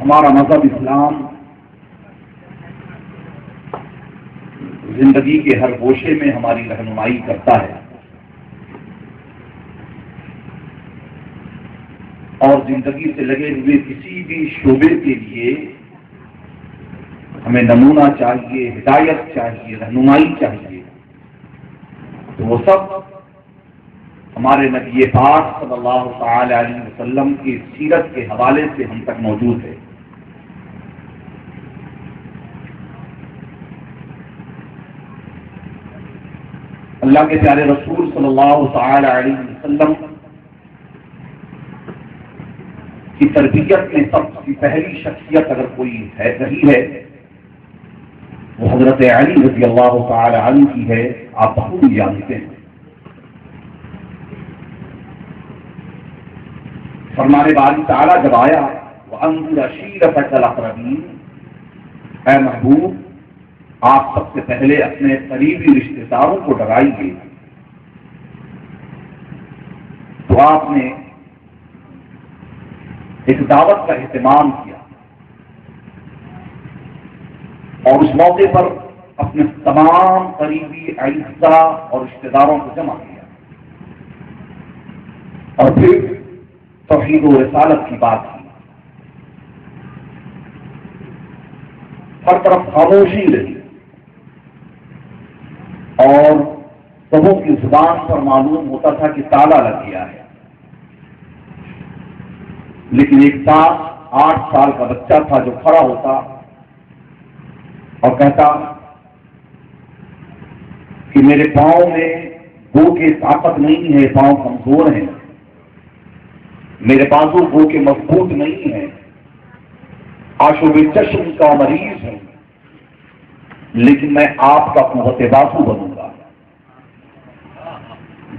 ہمارا مذہب اسلام زندگی کے ہر گوشے میں ہماری رہنمائی کرتا ہے، اور زندگی سے لگے ہوئے کسی بھی شعبے کے لیے ہمیں نمونہ چاہیے، ہدایت چاہیے، رہنمائی چاہیے، تو وہ سب ہمارے نبی پاک صلی اللہ تعالی علیہ وسلم کی سیرت کے حوالے سے ہم تک موجود ہے۔ اللہ کے پیارے رسول صلی اللہ تعالی علیہ وسلم کی تربیت میں سب سے پہلی شخصیت اگر کوئی ہے رہی ہے وہ حضرت علی رضی اللہ تعالی عنہ کی ہے۔ آپ بخوبی جانتے ہیں، فرمان باری تعالیٰ جب آیا وَأَنذِرْ عَشِيرَتَكَ الْأَقْرَبِينَ، اے محبوب آپ سب سے پہلے اپنے قریبی رشتے داروں کو ڈرائیے، تو آپ نے ایک دعوت کا اہتمام کیا اور اس موقع پر اپنے تمام قریبی اعزاء اور رشتے داروں کو جمع کیا اور پھر توحید و رسالت کی بات کی۔ ہر طرف خاموشی رہی اور سبوں کی زبان پر معلوم ہوتا تھا کہ تالا لگ گیا ہے، لیکن ایک 8 سال کا بچہ تھا جو کھڑا ہوتا اور کہتا کہ میرے پاؤں میں گو کے طاقت نہیں ہے، پاؤں کمزور ہیں، میرے بازو گو کے مضبوط نہیں ہیں، آشوب چشم کا مریض ہوں، لیکن میں آپ کا قوت بازو بنوں گا۔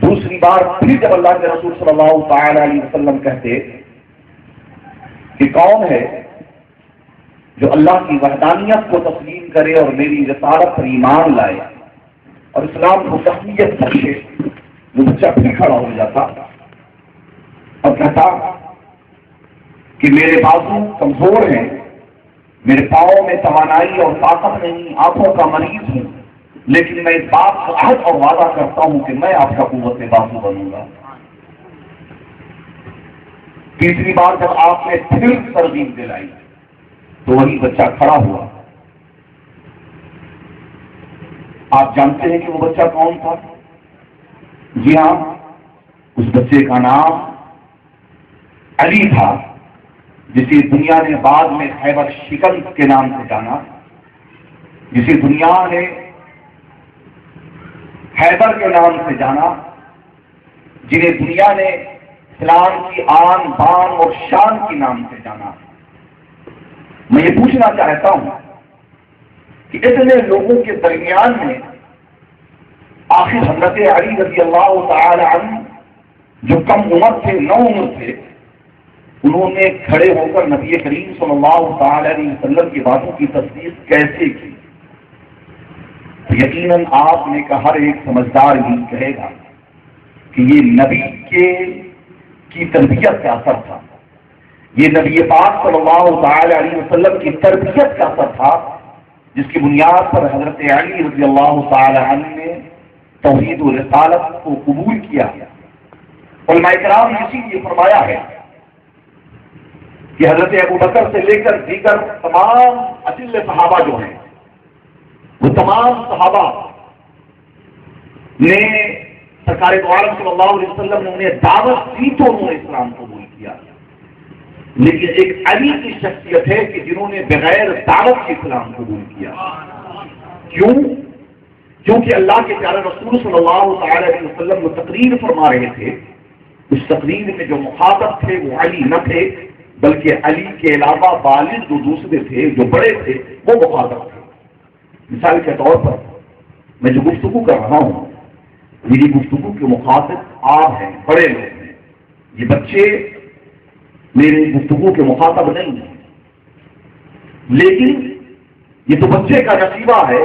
دوسری بار پھر جب اللہ کے رسول صلی اللہ تعالی علیہ وسلم کہتے کہ کون ہے جو اللہ کی وحدانیت کو تسلیم کرے اور میری رسالت پر ایمان لائے اور اسلام کو تسلیت بخشے، وہ بچہ پھر کھڑا ہو جاتا اور کہتا کہ میرے بازو کمزور ہیں، میرے پاؤں میں توانائی اور طاقت نہیں، آنکھوں کا مریض ہوں، لیکن میں اس بات کا عہد اور وعدہ کرتا ہوں کہ میں آپ کا قوت بازو بنوں گا۔ تیسری بار جب آپ نے پھر ترغیب دلائی تو وہی بچہ کھڑا ہوا۔ آپ جانتے ہیں کہ وہ بچہ کون تھا؟ جی ہاں، اس بچے کا نام علی تھا، جسے دنیا نے بعد میں خیبر شکن کے نام سے جانا، جسے دنیا نے حیدر کے نام سے جانا، جنہیں دنیا نے اسلام کی آن بان اور شان کے نام سے جانا۔ میں یہ پوچھنا چاہتا ہوں کہ اتنے لوگوں کے درمیان میں آخر حضرت علی رضی اللہ تعالی عنہ جو کم عمر تھے، 9 عمر تھے، انہوں نے کھڑے ہو کر نبی کریم صلی اللہ تعالی علیہ وسلم کی باتوں کی تصدیق کیسے کی؟ یقیناً آپ نے کہا ہر ایک سمجھدار ہی کہے گا کہ یہ نبی کی تربیت کا اثر تھا، یہ نبی پاک صلی اللہ تعالی علیہ وسلم کی تربیت کا اثر تھا، جس کی بنیاد پر حضرت علی رضی اللہ تعالی عنہ نے توحید و رسالت کو قبول کیا۔ علماء کرام نے اسی لیے فرمایا ہے کہ حضرت ابو بکر سے لے کر دیگر تمام اصل صحابہ جو ہیں، وہ تمام صحابہ نے سرکار دو عالم صلی اللہ علیہ وسلم نے انہیں دعوت دی تو انہوں نے اسلام قبول کیا، لیکن ایک علی کی شخصیت ہے کہ جنہوں نے بغیر دعوت کے اسلام قبول کیا۔ کیوں؟ کیونکہ اللہ کے پیارے رسول صلی اللہ تعالی علیہ وسلم وہ تقریر فرما رہے تھے، اس تقریر میں جو مخاطب تھے وہ علی نہ تھے، بلکہ علی کے علاوہ والد جو دوسرے تھے، جو بڑے تھے، وہ مخاطب تھے۔ مثال کے طور پر میں جو گفتگو کر رہا ہوں، میری گفتگو کے مخاطب آپ ہیں، بڑے لوگ ہیں، یہ بچے میری گفتگو کے مخاطب نہیں ہیں، لیکن یہ تو بچے کا نصیبہ ہے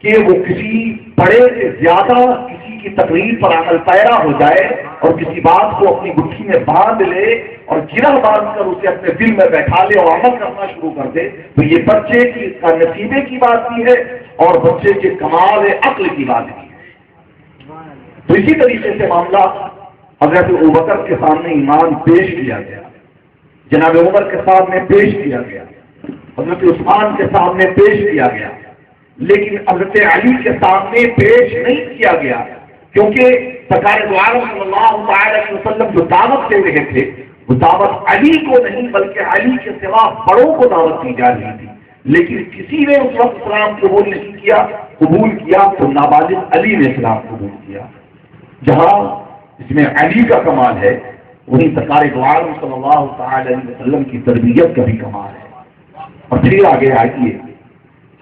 کہ وہ کسی بڑے سے زیادہ کسی کی تقریر پر عمل پیرا ہو جائے اور کسی بات کو اپنی گٹھی میں باندھ لے اور گرہ باندھ کر اسے اپنے دل میں بیٹھا لے اور عمل کرنا شروع کر دے تو یہ بچے کی کا نصیبے کی بات بھی ہے اور بچے کے کمال عقل کی بات بھی ہے۔ تو اسی طریقے سے معاملہ حضرت ابوبکر کے سامنے ایمان پیش کیا گیا، جناب عمر کے سامنے پیش کیا گیا، حضرت عثمان کے سامنے پیش کیا گیا، لیکن حضرت علی کے سامنے پیش نہیں کیا گیا، کیونکہ سرکار دو عالم صلی اللہ علیہ وسلم جو دعوت دے رہے تھے وہ دعوت علی کو نہیں بلکہ علی کے سوا بڑوں کو دعوت دی جا رہی تھی، لیکن کسی نے اس وقت اسلام قبول نہیں کیا، قبول کیا تو نابالغ علی نے اسلام قبول کیا۔ جہاں اس میں علی کا کمال ہے وہیں سرکار دو عالم صلی اللہ علیہ وسلم کی تربیت کا بھی کمال ہے۔ اور پھر آگے آئیے،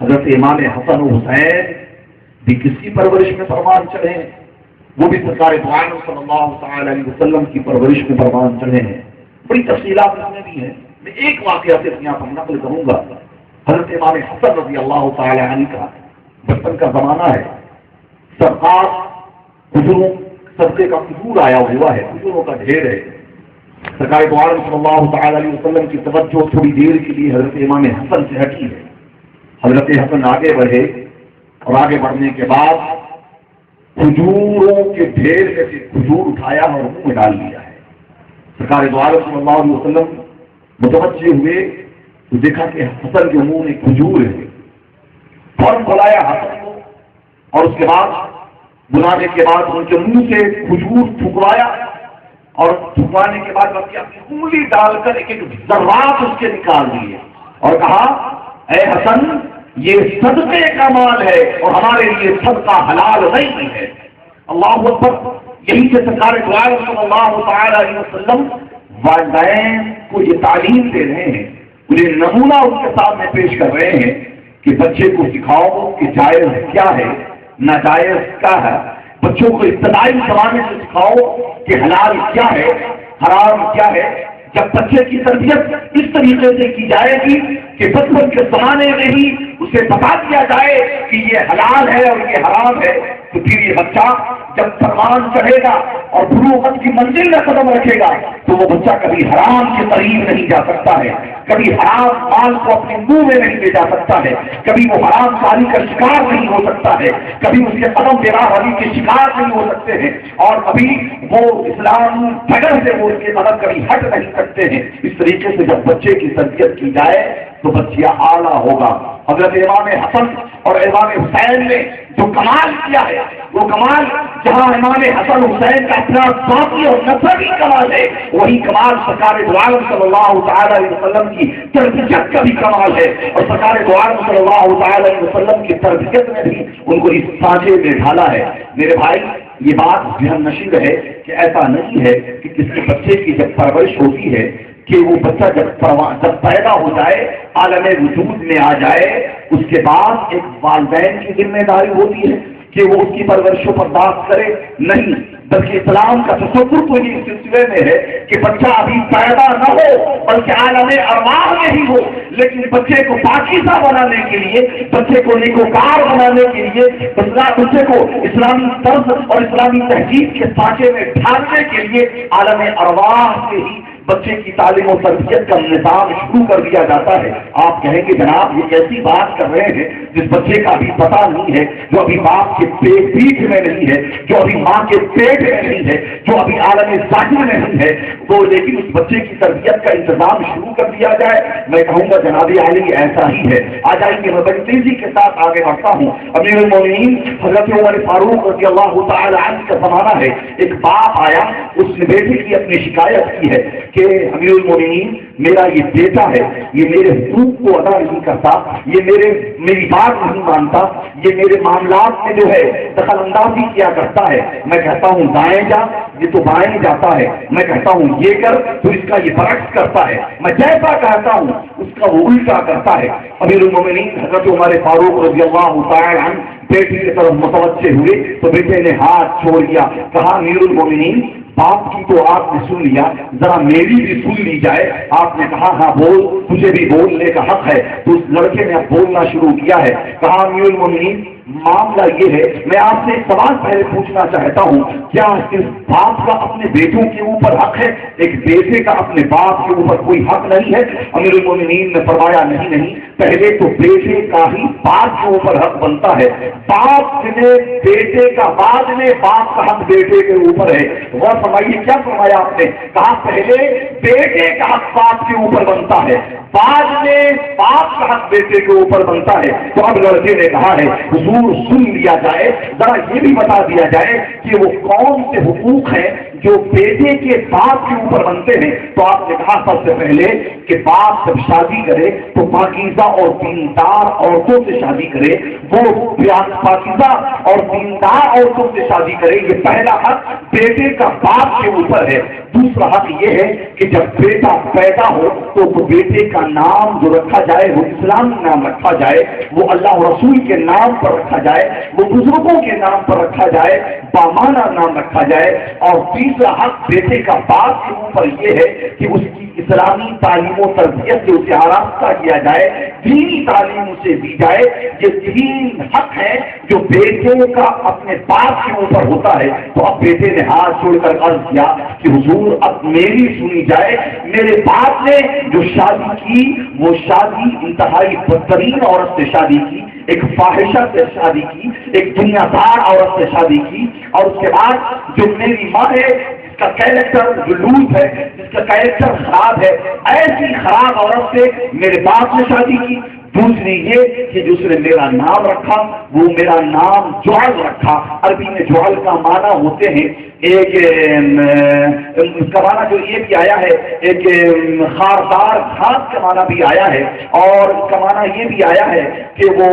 حضرت امام حسن و حسین بھی کس کی پرورش میں پروان چڑھے ہیں؟ وہ بھی سرکار دو عالم صلی اللہ علیہ وسلم کی پرورش میں پروان چڑھے ہیں۔ بڑی تفصیلات اس میں بھی ہیں، میں ایک واقعہ صرف یہاں پر نقل کروں گا۔ حضرت امام حسن رضی اللہ تعالی عنہ کا بچپن کا زمانہ ہے، سرکار حضوروں صدقے کا حضور آیا ہوا ہے، حضوروں کا ڈھیر ہے۔ سرکار دو عالم صلی اللہ تعالی علیہ وسلم کی توجہ تھوڑی دیر کے لیے حضرت امام حسن سے ہٹی ہے۔ حضرت حسن آگے بڑھے اور آگے بڑھنے کے بعد کھجوروں کے ڈھیر میں سے کھجور اٹھایا اور منہ میں ڈال دیا ہے۔ سرکار دو عالم صلی اللہ علیہ وسلم متوجہ ہوئے تو دیکھا کہ حسن کے منہ میں کھجور ہے، فوراً بلایا حسن کو اور اس کے بعد بلانے کے بعد ان کے منہ سے کھجور تھکوایا اور تھکوانے کے بعد اپنی انگلی ڈال کر ایک ایک ذرات اس کے نکال دیے اور کہا اے حسن یہ صدقے کا مال ہے اور ہمارے لیے صدقہ حلال نہیں ہے۔ اللہ اکبر۔ یہی سے سرکار دو عالم صلی اللہ تعالی علیہ وسلم والدین کو یہ تعلیم دے رہے ہیں، انہیں نمونہ ان کے سامنے پیش کر رہے ہیں کہ بچے کو سکھاؤ کہ جائز کیا ہے ناجائز کیا ہے، بچوں کو ابتدائی زمانے سے سکھاؤ کہ حلال کیا ہے حرام کیا ہے۔ جب بچے کی تربیت اس طریقے سے کی جائے گی کہ بچپن کے زمانے میں ہی اسے بتا دیا جائے کہ یہ حلال ہے اور یہ حرام ہے، تو پھر یہ بچہ جب پروان چڑھے گا اور بلوغت کی منزل میں قدم رکھے گا تو وہ بچہ کبھی حرام کے قریب نہیں جا سکتا ہے، کبھی حرام مال کو اپنے منہ میں نہیں لے جا سکتا ہے، کبھی وہ حرام کاری کا شکار نہیں ہو سکتا ہے، کبھی اس کے قدم بیراہی کے شکار نہیں ہو سکتے ہیں، اور کبھی وہ اسلام ڈگر سے وہ اس کے قدم کبھی ہٹ نہیں سکتے ہیں۔ اس طریقے سے جب بچے کی تربیت کی جائے تو بچہ اعلیٰ ہوگا۔ حضرت امام حسن اور امام حسین نے جو کمال کیا ہے وہ کمال جہاں امام حسن حسین کا اپنا ذاتی اور نسبی کمال ہے، وہی کمال سرکار دو عالم صلی اللہ تعالی علیہ وسلم کی تربیت کا بھی کمال ہے، اور سرکار دو عالم صلی اللہ تعالی علیہ وسلم کی تربیت میں بھی ان کو اس سانچے میں ڈھالا ہے۔ میرے بھائی یہ بات ذہن نشین ہے کہ ایسا نہیں ہے کہ کسی بچے کی جب پرورش ہوتی ہے کہ وہ بچہ جب پیدا ہو جائے عالم وجود میں آ جائے اس کے بعد ایک والدین کی ذمہ داری ہوتی ہے کہ وہ اس کی پرورشوں پر بات کرے، نہیں، بلکہ اسلام کا تصور تو یہ اس سلسلے میں ہے کہ بچہ ابھی پیدا نہ ہو بلکہ عالم ارواح میں ہی ہو، لیکن بچے کو پاکیزہ بنانے کے لیے، بچے کو نیکوکار بنانے کے لیے، بچے کو اسلامی طرز اور اسلامی تہذیب کے سانچے میں ڈھالنے کے لیے عالم ارواح سے ہی بچے کی تعلیم و تربیت کا نظام شروع کر دیا جاتا ہے۔ آپ کہیں گے جناب یہ کیسی بات کر رہے ہیں جس بچے کا ابھی پتہ نہیں ہے، جو ابھی باپ کے پیٹ میں نہیں ہے، جو ابھی ماں کے پیٹ میں نہیں ہے، جو ابھی عالم ظاہر میں نہیں ہے، وہ لیکن اس بچے کی تربیت کا انتظام شروع کر دیا جائے۔ میں کہوں گا جناب علی ایسا ہی ہے۔ آ جائیے میں بڑی تیزی کے ساتھ آگے بڑھتا ہوں۔ امیر المومنین حضرت عمر فاروق رضی اللہ تعالی عنہ کا زمانہ ہے، ایک باپ آیا، اس نے بیٹے کی اپنی شکایت کی ہے کہ امیر المومنین میرا یہ بیٹا ہے، یہ میرے حقوق کو ادا نہیں کرتا، یہ میری بات نہیں مانتا، یہ میرے معاملات میں جو ہے دخل اندازی کیا کرتا ہے۔ میں کہتا ہوں دائیں جا، یہ تو بائیں جاتا ہے، میں کہتا ہوں یہ کر تو اس کا یہ برعکس کرتا ہے، میں جیسا کہتا ہوں اس کا وہ الٹا کرتا ہے۔ امیر المومنین حضرت عمر فاروق رضی اللہ تعالی عنہ بیٹے کی طرف متوجہ ہوئے تو بیٹے نے ہاتھ چھوڑ دیا، کہا امیر المومنین باپ کی تو آپ نے سن لیا، ذرا میری بھی سن لی جائے۔ آپ نے کہا ہاں بول، تجھے بھی بولنے کا حق ہے۔ تو اس لڑکے نے اب بولنا شروع کیا ہے، کہا امیر المومنین معاملہ یہ ہے، میں آپ سے ایک سوال پہلے پوچھنا چاہتا ہوں، کیا اس باپ کا اپنے بیٹوں کے اوپر حق ہے؟ ایک بیٹے کا اپنے باپ کے اوپر کوئی حق نہیں ہے؟ امیر المومنین نے فرمایا نہیں، پہلے تو بیٹے کا ہی باپ کے اوپر حق بنتا ہے، باپ نے بیٹے کا، بعد میں باپ کا حق بیٹے کے اوپر ہے۔ وہ فرمائیے کیا فرمایا آپ نے؟ کہا پہلے بیٹے کا حق باپ کے اوپر بنتا ہے، بعد میں باپ کا حق بیٹے کے اوپر بنتا ہے۔ تو اب لڑکے نے کہا ہے حضور سن لیا جائے، ذرا یہ بھی بتا دیا جائے کہ وہ کون سے حقوق ہیں جو بیٹے کے باپ کے اوپر بنتے ہیں؟ تو آپ نے کہا سب سے پہلے کہ باپ جب شادی کرے تو پاکیزہ اور دیندار عورتوں سے شادی کرے، وہ پاکیزہ اور دیندار عورتوں سے شادی کرے، یہ پہلا حق بیٹے کا باپ کے اوپر ہے۔ دوسرا حق یہ ہے کہ جب بیٹا پیدا ہو تو بیٹے کا نام جو رکھا جائے وہ اسلامی نام رکھا جائے، وہ اللہ اور رسول کے نام پر رکھا جائے، وہ بزرگوں کے نام پر رکھا جائے، بامانہ نام رکھا جائے۔ اور تیسرا حق بیٹے کا باپ کے اوپر یہ ہے کہ اس کی اسلامی تعلیم و تربیت سے اسے آراستہ کیا جائے، دینی تعلیم اسے دی جائے۔ یہ تین حق ہے جو بیٹے کا اپنے باپ کے اوپر ہوتا ہے۔ تو اب بیٹے نے ہاتھ چھوڑ کر عرض کیا کہ حضور اب میری سنی جائے، میرے باپ نے جو شادی کی وہ شادی انتہائی بدترین عورت سے شادی کی، ایک فاحشہ سے شادی کی، ایک دنیا دار عورت سے شادی کی، اور اس کے بعد جو میری ماں ہے جس کا کیریکٹر جلوس ہے، جس کا کیریکٹر خراب ہے، ایسی خراب عورت سے میرے باپ نے شادی کی۔ دوسری یہ کہ جس نے میرا نام رکھا وہ میرا نام جوہل رکھا۔ عربی میں جوہل کا معنی ہوتے ہیں ایک اس کا معنی جو یہ بھی آیا ہے، ایک خاردار گھاس کا معنی بھی آیا ہے، اور اس کا معنی یہ بھی آیا ہے کہ وہ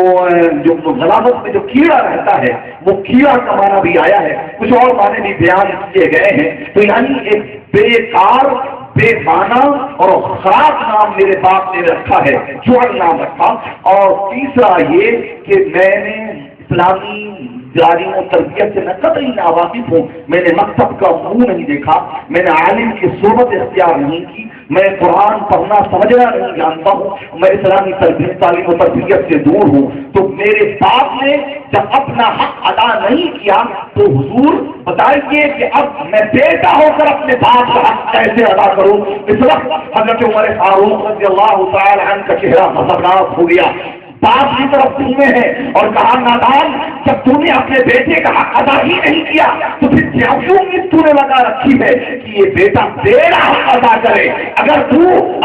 جو غلامت میں جو کیڑا رہتا ہے وہ کیڑا کا معنی بھی آیا ہے، کچھ اور معنی بھی بیان کیے گئے ہیں۔ تو یعنی ایک بیکار، بے معنی اور خراب نام میرے باپ نے رکھا ہے، جوہل نام رکھا۔ اور تیسرا یہ کہ میں نے اسلامی تعلیم و تربیت سے میں قطعی ناواقف ہوں، میں نے مکتب کا منہ نہیں دیکھا، میں نے عالم کی صحبت اختیار نہیں کی، میں قرآن پڑھنا سمجھنا نہیں جانتا ہوں، میں اسلامی تربیت تعلیم و تربیت سے دور ہوں۔ تو میرے باپ نے جب اپنا حق ادا نہیں کیا تو حضور بتائیے کہ اب میں بیٹا ہو کر اپنے باپ کا حق کیسے ادا کروں؟ اس وقت حضرت عمر فاروق رضی اللہ تعالی عنہ کا چہرہ خطرناک ہو گیا، باپ کی طرف سننے ہیں اور کہا نادان، جب تو نے اپنے بیٹے کا حق ادا ہی نہیں کیا تو پھر کیا تو نے لگا رکھی ہے کہ یہ بیٹا تیرا حق ادا کرے؟ اگر تو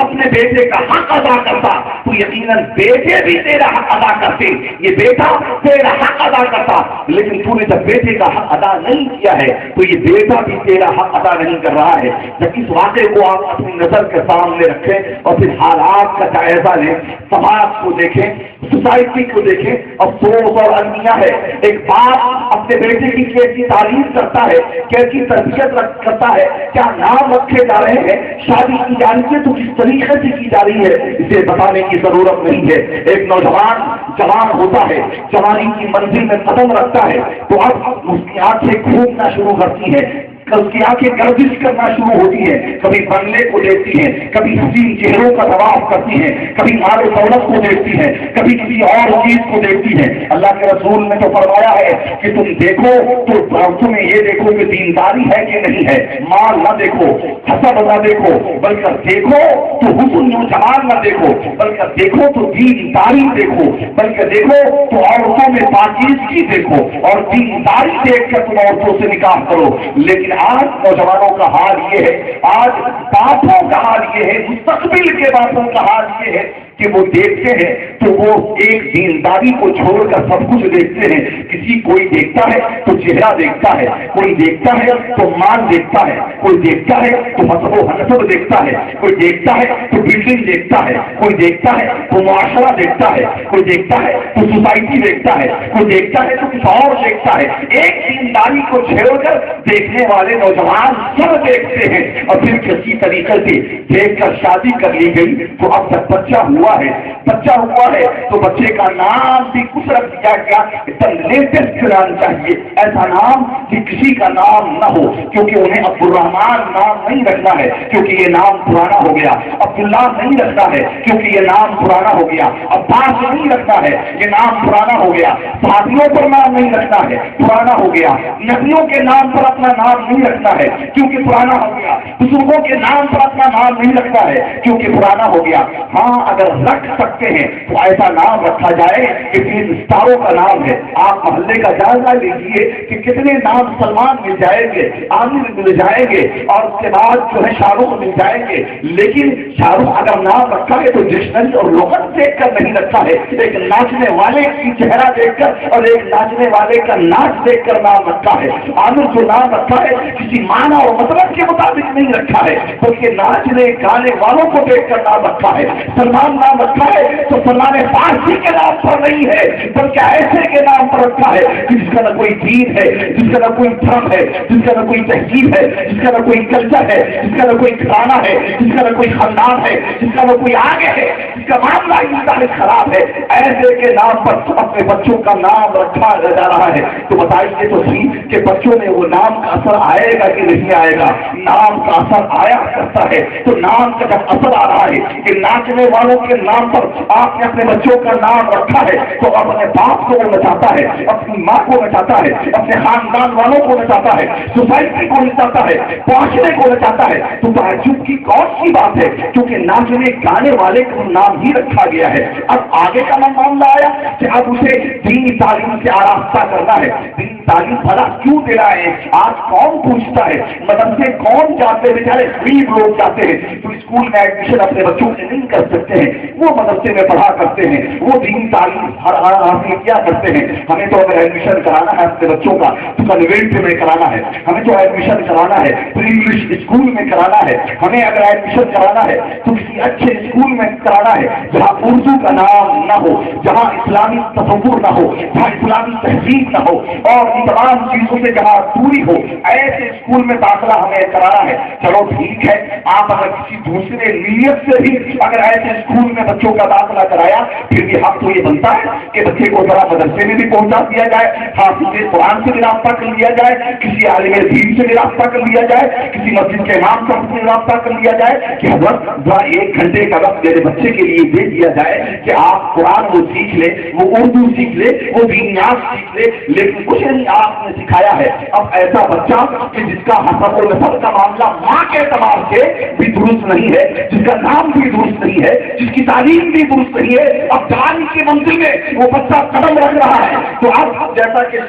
اپنے بیٹے کا حق ادا کرتا تو یقیناً بیٹے بھی تیرا حق ادا کرتے، یہ بیٹا تیرا حق ادا کرتا، لیکن تو نے جب بیٹے کا حق ادا نہیں کیا ہے تو یہ بیٹا بھی تیرا حق ادا نہیں کر رہا ہے۔ جب اس واقعے کو آپ اپنی نظر کے سامنے رکھیں اور پھر حالات کا جائزہ لیں، سماج کو دیکھیں، سوسائٹی کو دیکھیں، افسوس اور المیہ ہے ایک باپ اپنے بیٹے کی کیسی تعلیم کرتا ہے، کیسی تربیت کرتا ہے، کیا نام رکھے جا رہے ہیں، شادی کی جا رہی ہے تو کس طریقے سے کی جا رہی ہے، اسے بتانے کی ضرورت نہیں ہے۔ ایک نوجوان جوان ہوتا ہے، جوانی کی منزل میں قدم رکھتا ہے تو اب اس کی آنکھیں گھومنا شروع کرتی ہے، اس کی آنکھیں گردش کرنا شروع ہوتی ہے، کبھی بنگلے کو دیکھتی ہیں، کبھی حسین چہروں کا طواف کرتی ہیں، کبھی مال و دولت کو دیکھتی ہیں، کبھی کسی اور چیز کو دیکھتی ہیں۔ اللہ کے رسول نے تو فرمایا ہے کہ تم دیکھو تو تمہیں یہ دیکھو کہ دینداری ہے کہ نہیں ہے، مال نہ دیکھو، حسب نہ دیکھو، بلکہ دیکھو تو حسن و جمال نہ دیکھو، بلکہ دیکھو تو دینداری دیکھو، بلکہ دیکھو تو عورتوں میں پاکیزگی دیکھو، اور دینداری دیکھ کر تم عورتوں سے نکاح کرو۔ لیکن آج نوجوانوں کا حال یہ ہے، آج باپوں کا حال یہ ہے، مستقبل کے باپوں کا حال یہ ہے کہ وہ دیکھتے ہیں تو وہ ایک دینداری کو چھوڑ کر سب کچھ دیکھتے ہیں۔ کسی کوئی دیکھتا ہے تو چہرہ دیکھتا ہے، کوئی دیکھتا ہے تو مال دیکھتا ہے، کوئی دیکھتا ہے تو مذہب و حسب دیکھتا ہے، کوئی دیکھتا ہے تو بلڈنگ دیکھتا ہے، کوئی دیکھتا ہے تو معاشرہ دیکھتا ہے، کوئی دیکھتا ہے تو سوسائٹی دیکھتا ہے، کوئی دیکھتا ہے تو کچھ اور دیکھتا ہے۔ ایک دینداری کو چھوڑ کر دیکھنے والے نوجوان سب دیکھتے ہیں، اور پھر کسی طریقے سے دیکھ کر شادی کر لی گئی تو اب تک بچہ ہوا ہے ہے تو بچے کا نام بھی کچھ رکھ دیا گیا، ایک دم لیٹسٹ نام چاہیے، ایسا نام کہ کسی کا نام نہ ہو، کیونکہ انہیں عبد الرحمان نام نہیں رکھنا ہے کیونکہ یہ نام پرانا ہو گیا، عبداللہ نہیں رکھنا ہے کیونکہ یہ نام پرانا ہو گیا، عباس نہیں رکھنا ہے یہ نام پرانا ہو گیا، صحابیوں پر نام نہیں رکھنا ہے پرانا ہو گیا، نبیوں کے نام پر اپنا نام نہیں رکھنا ہے کیونکہ پرانا ہو گیا، بزرگوں کے نام پر اپنا نام نہیں رکھنا ہے کیونکہ پرانا ہو گیا۔ ہاں اگر رکھ سکتے ہیں تو ایسا نام رکھا جائے کہ فلم اسٹاروں کا نام ہے۔ آپ محلے کا جائزہ لیجیے کہ کتنے نام سلمان مل جائیں گے، عامر مل جائیں گے، اور اس کے بعد جو ہے شاہ رخ مل جائیں گے، لیکن شاہ رخ اگر نام رکھا ہے تو ڈکشنری اور لغت دیکھ کر نہیں رکھا ہے، ایک ناچنے والے کی چہرہ دیکھ کر اور ایک ناچنے والے کا ناچ دیکھ کر نام رکھا ہے۔ عامر جو نام رکھا ہے کسی معنی اور مطلب کے مطابق نہیں رکھا ہے بلکہ ناچنے گانے والوں کو دیکھ کر نام رکھا ہے۔ سلمان نام رکھا ہے تو سلمان فارسی کے نام پر نہیں ہے بلکہ ایسے کے نام پر رکھا ہے جس کا نہ کوئی دین ہے، جس کا نہ کوئی دھرم ہے، جس کا نہ کوئی تہذیب ہے، جس کا نہ کوئی کلچر ہے، جس کا نہ کوئی گھرانہ ہے، جس کا نہ کوئی خاندان ہے، جس کا نہ کوئی آگے ہے، جس کا معاملہ انتہائی خراب ہے، ایسے کے نام پر اپنے بچوں کا نام رکھا جا رہا ہے۔ تو بتائیے تو صحیح کہ بچوں میں وہ نام کا اثر آئے گا کہ نہیں آئے گا؟ نام کا اثر آیا کرتا ہے۔ تو نام کا جب اثر آ رہا ہے کہ ناچنے والوں کے نام پر آپ نے اپنے بچوں کا نام رکھا ہے تو اپنے باپ کو وہ نچاتا ہے، اپنی ماں کو نچاتا ہے، اپنے خاندان والوں کو نچاتا ہے، سوسائٹی کو نچاتا ہے، معاشرے کو نچاتا ہے۔ تو تعجب کی کون سی بات ہے کیونکہ ناچنے گانے والے کا نام ہی رکھا گیا ہے۔ اب آگے کا معاملہ آیا کہ اب اسے دینی تعلیم سے آراستہ کرنا ہے۔ دینی تعلیم بھلا کیوں دے رہا ہے؟ آج کون پوچھتا ہے؟ مدرسے کون جاتے ہیں؟ بیچارے غریب لوگ جاتے ہیں تو اسکول میں ایڈمیشن اپنے بچوں سے نہیں کر سکتے ہیں، وہ مدرسے میں پڑھا کرتے ہیں، وہ دینی تعلیم حاصل کیا کرتے ہیں۔ ہمیں تو اگر ایڈمیشن کرانا ہے اپنے بچوں کا تو کنوینٹ میں کرانا ہے، ہمیں تو ایڈمیشن کرانا ہے تو انگلش اسکول میں کرانا ہے، ہمیں اگر ایڈمیشن کرانا ہے تو کسی اچھے اسکول میں کرانا ہے جہاں اردو کا نام نہ ہو، جہاں اسلامی تصور نہ ہو، جہاں اسلامی تہذیب نہ ہو اور ان تمام چیزوں سے جہاں دوری ہو، ایسے اسکول میں داخلہ ہمیں کرانا ہے۔ چلو ٹھیک ہے، آپ اگر کسی دوسرے نیت سے بھی اگر ایسے اسکول میں بچوں کا داخلہ کرایا پھر بھی حق تو یہ بنتا ہے کہ بچے کو ذرا مدرسے میں بھی پہنچا دیا جائے، حافظ قرآن سے بھی رابطہ کر لیا جائے، کسی عالم دین سے بھی رابطہ کر لیا جائے، کسی مسجد کے امام صاحب سے رابطہ کر لیا جائے کہ حضرت ذرا 1 گھنٹے کا وقت میرے بچے کے لیے دے دیا جائے کہ آپ قرآن وہ سیکھ لے، وہ اردو سیکھ لے، وہ دینیات سیکھ لے، لیکن کچھ نہیں آپ نے سکھایا ہے۔ اب ایسا بچہ کہ جس کا حسب و نسب کا معاملہ ماں کے اعتبار سے بھی درست نہیں ہے، جس کا نام بھی درست نہیں ہے، جس کی تعلیم بھی درست نہیں ہے، اب تعلیم کی منزل میں وہ بچہ قدم رکھ رہا ہے تو اب جیسا کہ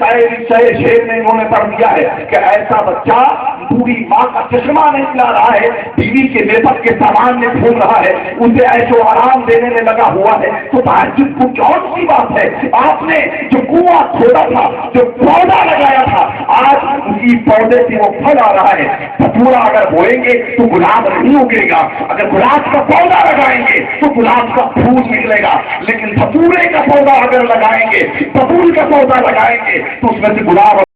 شیر میں انہوں نے پڑھ دیا ہے کہ ایسا بچہ بوڑھی ماں کا چشمہ نہیں پلا رہا ہے، بیوی کے میکپ کے سامان میں گھوم رہا ہے، اسے ایسو آرام دینے میں لگا ہوا ہے، تو تعجب کو کون سی بات ہے؟ آپ نے جو کنواں کھودا تھا، جو پودا لگایا تھا، آج اسی پودے سے وہ پھل آ رہا ہے۔ پورا اگر بوئیں گے تو گلاب نہیں اگے گا، اگر گلاب کا پودا لگائیں گے تو گلاب کا پھول نکلے گا، لیکن پھپورے کا پودا اگر لگائیں گے، پھپور کا پودا لگائیں گے تو اس میں سے گلاب